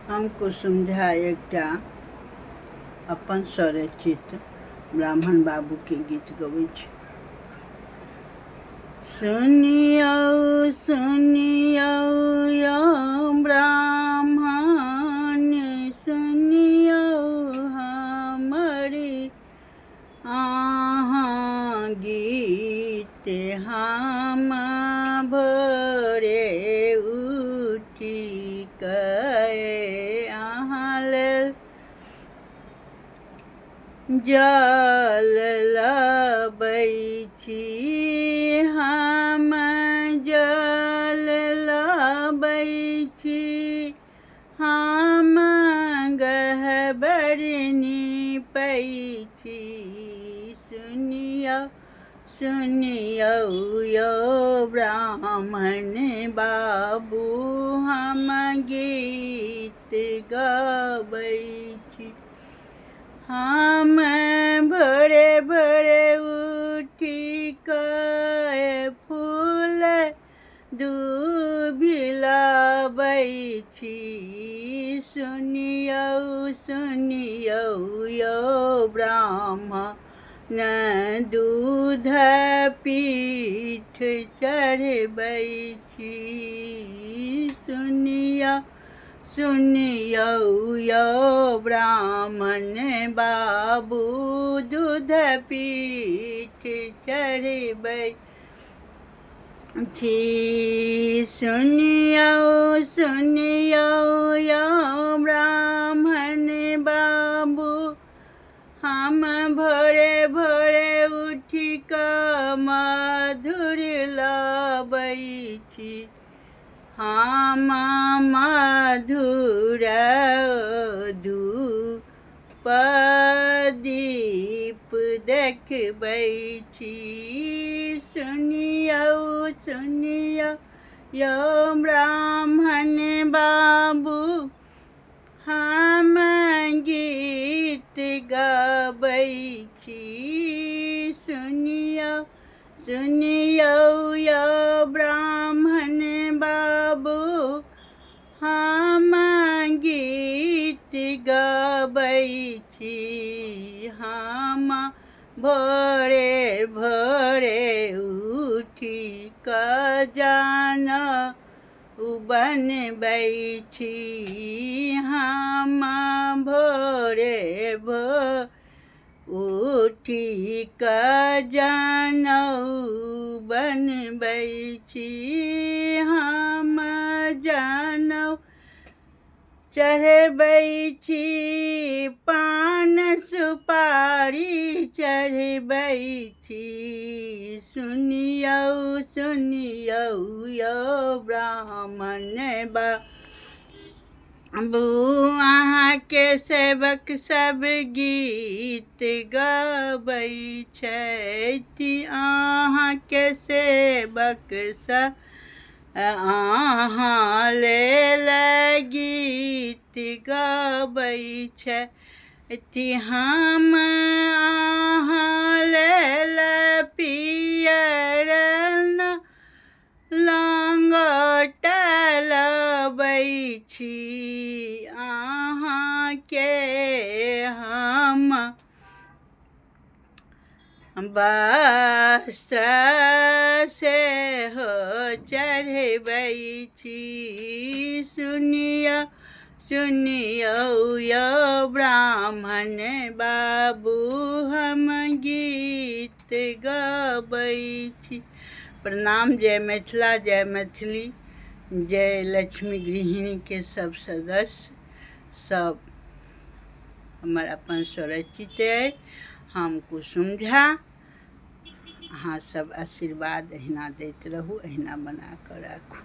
हमको समझा एकटा अपन स्वरचित ब्राह्मण बाबू के गीत गबै छी। सुनियौ सुनियौ यौ ब्राह्मण, सुनियौ हमरी अहाँ गीत। हम भोरे उठी कए अहाँ लेल जल लबै छी। हम जल लबै छी, हम गह्वर नीपै छी। सुनियौ सुनियौ यौ ब्राह्मण बाबू, हम गीत गबै छी। हम भोरे भोरे उठी कए फूल दूभि लबै छी। सुनियौ सुनियौ यौ ब्राह्मण, दूध पीठ चढ़बै छी। सुनियौ सुनियौ यौ ब्राह्मण बाबू, दूध पीठ चढ़बै छी। सुनियौ सुनियौ यौ ब्राह्मण बाबू, हम भोरे भोरे उठी कऽ मधुर लबै छी। हम मधुर धूप दीप देखबै छी। सुनियौ सुनियौ यौ ब्राह्मण बाबू, हम गीत गबै छी। सुनियौ सुनियौ यौ ब्राह्मण बाबू, हम गीत गबै छी। हम भोरे भोरे उठी कऽ जनेऊ बनबै छी। हम भोरे भोर उठी कऽ जनेऊ बनबै छी। हम जनेऊ चढ़बै छी, पान सुपारी चढ़बै छी। सुनियौ सुनियौ यौ ब्राह्मण बाबू, अहाँके सेवक सब गीत गबै छथि। अहाँके सेवक सब अहाँ लेल गीत गबै छथि। हम अहाँ लेल पियर लंगोट लबै छी। अहाँके हम वस्त्र सेहो चढ़बै छी। सुनियौ सुनियौ यौ ब्राह्मण बाबू, हम गीत गबै छी। प्रणाम। जय मिथिला, जय मैथिली, जय लक्ष्मी गृहिणी के सब सदस्य सब हमर अपन स्वरचित अइ। हम कुसुम झा। अहाँ सब आशीर्वाद अहिना दैत रहू, अहिना बना कऽ राखू।